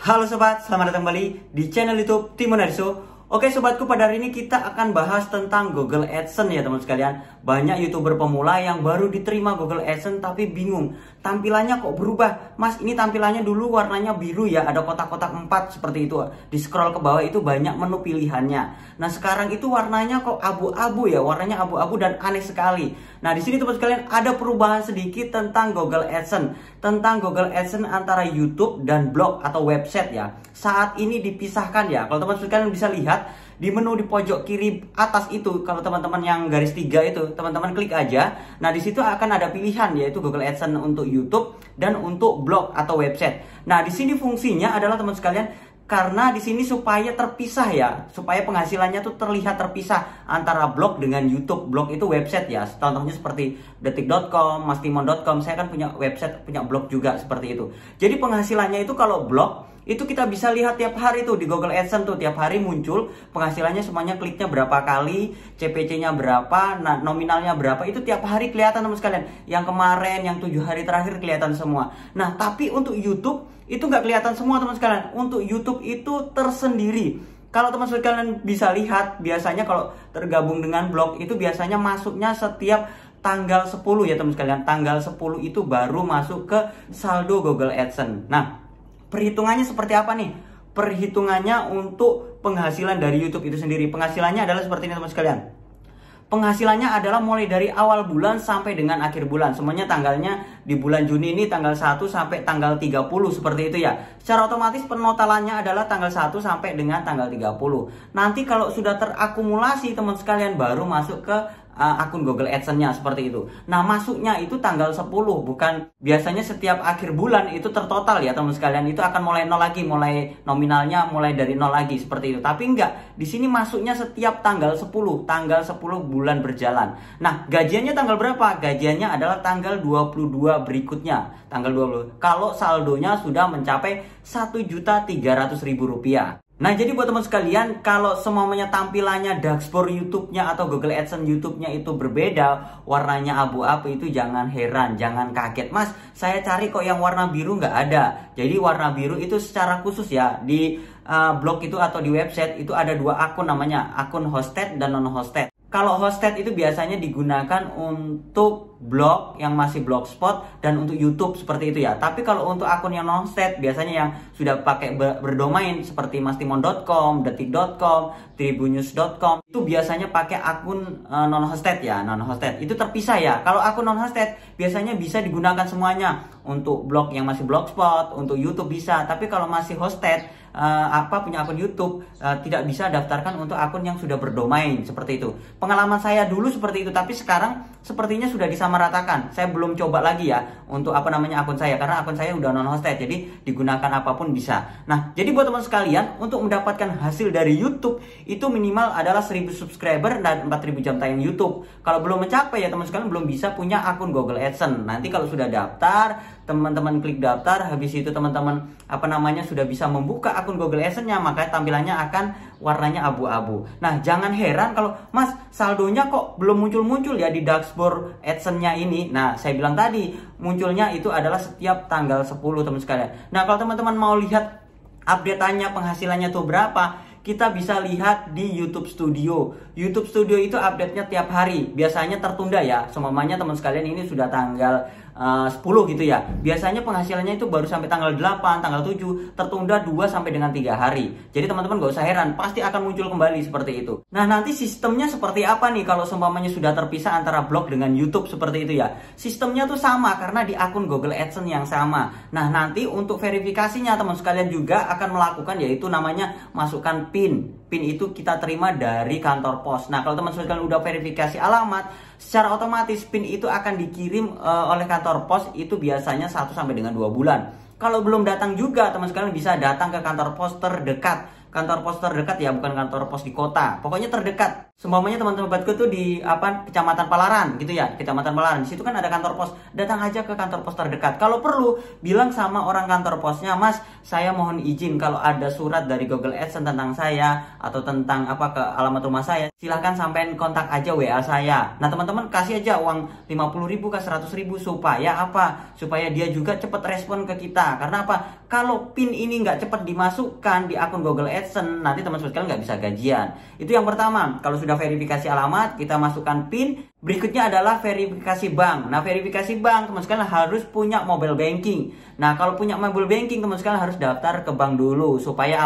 Halo sobat, selamat datang kembali di channel YouTube Timon Hariso. Oke sobatku, pada hari ini kita akan bahas tentang Google AdSense ya teman sekalian. Banyak YouTuber pemula yang baru diterima Google AdSense tapi bingung, tampilannya kok berubah. Mas, ini tampilannya dulu warnanya biru ya, ada kotak-kotak 4 seperti itu. Di scroll ke bawah itu banyak menu pilihannya. Nah sekarang itu warnanya kok abu-abu ya, warnanya abu-abu dan aneh sekali. Nah di sini teman sekalian ada perubahan sedikit tentang Google AdSense. Tentang Google AdSense antara YouTube dan blog atau website ya. Saat ini dipisahkan ya. Kalau teman sekalian bisa lihat di menu di pojok kiri atas itu, kalau teman-teman yang garis 3 itu, teman-teman klik aja. Nah, di situ akan ada pilihan yaitu Google AdSense untuk YouTube dan untuk blog atau website. Nah, di sini fungsinya adalah teman sekalian karena di sini supaya terpisah ya, supaya penghasilannya tuh terlihat terpisah antara blog dengan YouTube. Blog itu website ya, contohnya seperti detik.com, mastimon.com. Saya kan punya website, punya blog juga seperti itu. Jadi penghasilannya itu kalau blog itu kita bisa lihat tiap hari tuh di Google AdSense tuh, tiap hari muncul penghasilannya semuanya, kliknya berapa kali, CPC-nya berapa, nah nominalnya berapa, itu tiap hari kelihatan teman sekalian. Yang kemarin, yang 7 hari terakhir kelihatan semua. Nah, tapi untuk YouTube itu nggak kelihatan semua teman sekalian. Untuk YouTube itu tersendiri. Kalau teman sekalian bisa lihat, biasanya kalau tergabung dengan blog itu biasanya masuknya setiap tanggal 10 ya teman sekalian. Tanggal 10 itu baru masuk ke saldo Google AdSense. Nah, perhitungannya seperti apa nih? Perhitungannya untuk penghasilan dari YouTube itu sendiri. Penghasilannya adalah seperti ini teman sekalian. Penghasilannya adalah mulai dari awal bulan sampai dengan akhir bulan. Semuanya tanggalnya di bulan Juni ini tanggal 1 sampai tanggal 30 seperti itu ya. Secara otomatis penotalannya adalah tanggal 1 sampai dengan tanggal 30. Nanti kalau sudah terakumulasi teman sekalian baru masuk ke akun Google AdSense-nya seperti itu. Nah, masuknya itu tanggal 10, bukan biasanya setiap akhir bulan itu tertotal ya teman sekalian. Itu akan mulai nol lagi, mulai nominalnya mulai dari nol lagi seperti itu. Tapi enggak, di sini masuknya setiap tanggal 10 bulan berjalan. Nah, gajiannya tanggal berapa? Gajiannya adalah tanggal 22 berikutnya, tanggal 20. Kalau saldonya sudah mencapai Rp1.300.000. Nah, jadi buat teman sekalian, kalau semuanya tampilannya dashboard YouTube-nya atau Google AdSense YouTube-nya itu berbeda, warnanya abu-abu, itu jangan heran, jangan kaget. Mas, saya cari kok yang warna biru nggak ada. Jadi warna biru itu secara khusus ya, di blog itu atau di website itu ada 2 akun namanya, akun hosted dan non-hosted. Kalau hosted itu biasanya digunakan untuk blog yang masih blogspot dan untuk YouTube seperti itu ya. Tapi kalau untuk akun yang non-hosted biasanya yang sudah pakai berdomain seperti mastimon.com, detik.com, tribunnews.com itu biasanya pakai akun non-hosted ya, non-hosted. Itu terpisah ya. Kalau akun non-hosted biasanya bisa digunakan semuanya. Untuk blog yang masih blogspot, untuk YouTube bisa. Tapi kalau masih hosted punya akun YouTube tidak bisa daftarkan untuk akun yang sudah berdomain seperti itu. Pengalaman saya dulu seperti itu, tapi sekarang sepertinya sudah disamaratakan. Saya belum coba lagi ya untuk akun saya karena akun saya udah non hosted, jadi digunakan apapun bisa. Nah, jadi buat teman sekalian, untuk mendapatkan hasil dari YouTube itu minimal adalah 1000 subscriber dan 4000 jam tayang YouTube. Kalau belum mencapai ya teman sekalian belum bisa punya akun Google AdSense. Nanti kalau sudah daftar, teman-teman klik daftar, habis itu teman-teman sudah bisa membuka akun Google AdSense-nya, maka tampilannya akan warnanya abu-abu. Nah, jangan heran kalau Mas, saldonya kok belum muncul-muncul ya di dashboard AdSense-nya ini. Nah, saya bilang tadi, munculnya itu adalah setiap tanggal 10 teman sekalian. Nah, kalau teman-teman mau lihat update-annya penghasilannya tuh berapa, kita bisa lihat di YouTube Studio. YouTube Studio itu update-nya tiap hari. Biasanya tertunda ya. Semuanya teman sekalian ini sudah tanggal 10 gitu ya. Biasanya penghasilannya itu baru sampai tanggal 8, tanggal 7, tertunda 2 sampai dengan 3 hari. Jadi teman-teman gak usah heran, pasti akan muncul kembali seperti itu. Nah, nanti sistemnya seperti apa nih kalau seumpamanya sudah terpisah antara blog dengan YouTube seperti itu ya. Sistemnya tuh sama karena di akun Google AdSense yang sama. Nah, nanti untuk verifikasinya teman sekalian juga akan melakukan yaitu namanya masukkan PIN. PIN itu kita terima dari kantor pos. Nah, kalau teman sekalian udah verifikasi alamat, secara otomatis PIN itu akan dikirim oleh kantor pos itu biasanya 1 sampai dengan 2 bulan. Kalau belum datang juga, teman sekalian bisa datang ke kantor pos terdekat. Kantor pos terdekat ya, bukan kantor pos di kota. Pokoknya terdekat. Seumpamanya teman-temanku tuh di Kecamatan Palaran gitu ya, Kecamatan Palaran. Di situ kan ada kantor pos. Datang aja ke kantor pos terdekat. Kalau perlu bilang sama orang kantor posnya, "Mas, saya mohon izin kalau ada surat dari Google AdSense tentang saya atau tentang ke alamat rumah saya, silahkan sampein kontak aja WA saya." Nah, teman-teman kasih aja uang 50.000 ke 100.000 supaya supaya dia juga cepat respon ke kita. Karena kalau PIN ini nggak cepat dimasukkan di akun Google AdSense, nanti teman-teman sekalian nggak bisa gajian. Itu yang pertama. Kalau sudah verifikasi alamat, kita masukkan PIN. Berikutnya adalah verifikasi bank. Nah, verifikasi bank teman sekalian harus punya mobile banking. Nah, kalau punya mobile banking teman sekalian harus daftar ke bank dulu supaya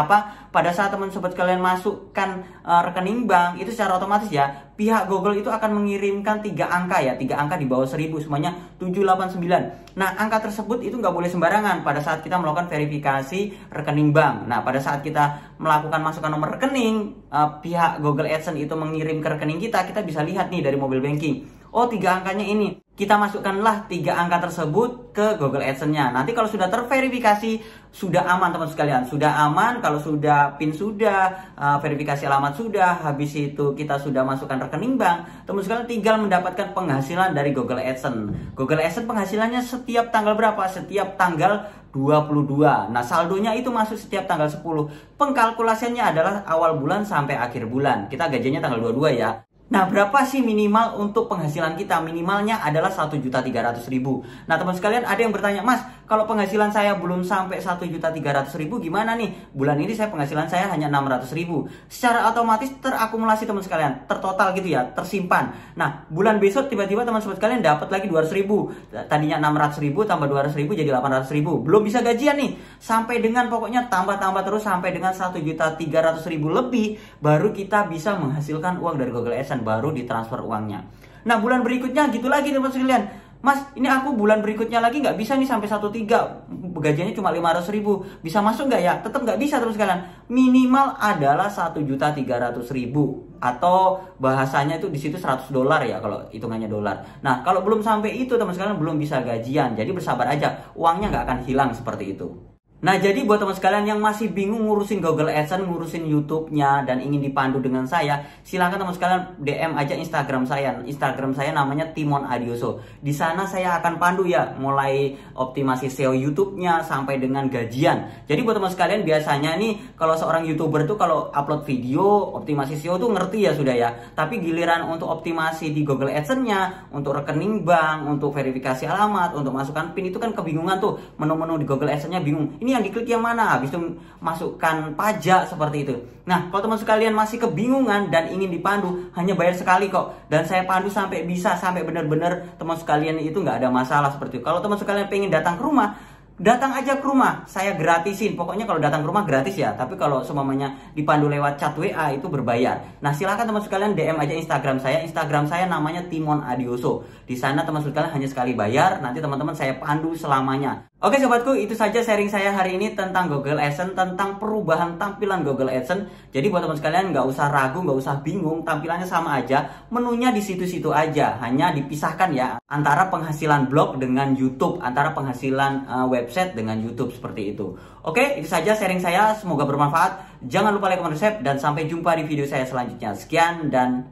pada saat teman sobat kalian masukkan rekening bank itu secara otomatis ya, pihak Google itu akan mengirimkan 3 angka ya, 3 angka di bawah 1000, semuanya 789. Nah, angka tersebut itu nggak boleh sembarangan pada saat kita melakukan verifikasi rekening bank. Nah, pada saat kita melakukan masukkan nomor rekening, pihak Google AdSense itu mengirim ke rekening kita bisa lihat nih dari mobile banking. Oh, 3 angkanya ini. Kita masukkanlah 3 angka tersebut ke Google AdSense-nya. Nanti kalau sudah terverifikasi, sudah aman teman sekalian. Sudah aman, kalau sudah PIN sudah, verifikasi alamat sudah, habis itu kita sudah masukkan rekening bank, teman sekalian tinggal mendapatkan penghasilan dari Google AdSense. Google AdSense penghasilannya setiap tanggal berapa? Setiap tanggal 22. Nah, saldonya itu masuk setiap tanggal 10. Pengkalkulasiannya adalah awal bulan sampai akhir bulan. Kita gajinya tanggal 22 ya. Nah, berapa sih minimal untuk penghasilan kita? Minimalnya adalah 1.300.000. Nah, teman sekalian ada yang bertanya, "Mas, kalau penghasilan saya belum sampai 1.300.000 gimana nih? Bulan ini penghasilan saya hanya 600.000." Secara otomatis terakumulasi teman sekalian, tertotal gitu ya, tersimpan. Nah, bulan besok tiba-tiba teman sekalian dapat lagi 200.000. Tadinya 600.000 tambah 200.000 jadi 800.000. Belum bisa gajian nih. Sampai dengan pokoknya tambah terus sampai dengan 1.300.000 lebih baru kita bisa menghasilkan uang dari Google AdSense, baru ditransfer uangnya. Nah, bulan berikutnya gitu lagi teman sekalian. "Mas, ini aku bulan berikutnya lagi nggak bisa nih sampai 1.3, gajiannya cuma 500.000. Bisa masuk nggak ya?" Tetap nggak bisa teman sekalian. Minimal adalah 1.300.000 atau bahasanya itu di situ $100 ya kalau hitungannya dolar. Nah, kalau belum sampai itu teman sekalian belum bisa gajian. Jadi bersabar aja, uangnya nggak akan hilang seperti itu. Nah, jadi buat teman sekalian yang masih bingung ngurusin Google AdSense, ngurusin YouTube-nya dan ingin dipandu dengan saya, silahkan teman sekalian DM aja Instagram saya. Instagram saya namanya Timon Adioso. Di sana saya akan pandu ya, mulai optimasi SEO YouTube-nya sampai dengan gajian. Jadi buat teman sekalian biasanya nih kalau seorang YouTuber tuh kalau upload video, optimasi SEO tuh ngerti ya sudah ya. Tapi giliran untuk optimasi di Google AdSense-nya, untuk rekening bank, untuk verifikasi alamat, untuk masukkan PIN itu kan kebingungan tuh. Menu-menu di Google AdSense-nya bingung. Ini yang diklik yang mana, habis itu masukkan pajak seperti itu. Nah, kalau teman sekalian masih kebingungan dan ingin dipandu, hanya bayar sekali kok, dan saya pandu sampai bisa, sampai benar-benar teman sekalian itu nggak ada masalah seperti itu. Kalau teman sekalian pengen datang ke rumah, datang aja ke rumah, saya gratisin. Pokoknya kalau datang ke rumah gratis ya. Tapi kalau semuanya dipandu lewat chat WA itu berbayar. Nah, silakan teman sekalian DM aja Instagram saya. Instagram saya namanya Timon Adioso. Di sana teman sekalian hanya sekali bayar. Nanti teman-teman saya pandu selamanya. Oke sobatku, itu saja sharing saya hari ini tentang Google AdSense, tentang perubahan tampilan Google AdSense. Jadi buat teman sekalian nggak usah ragu, nggak usah bingung, tampilannya sama aja, menunya di situ-situ aja, hanya dipisahkan ya antara penghasilan blog dengan YouTube, antara penghasilan website dengan YouTube seperti itu. Oke, itu saja sharing saya, semoga bermanfaat. Jangan lupa like, comment, subscribe, dan sampai jumpa di video saya selanjutnya. Sekian dan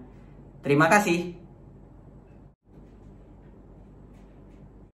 terima kasih.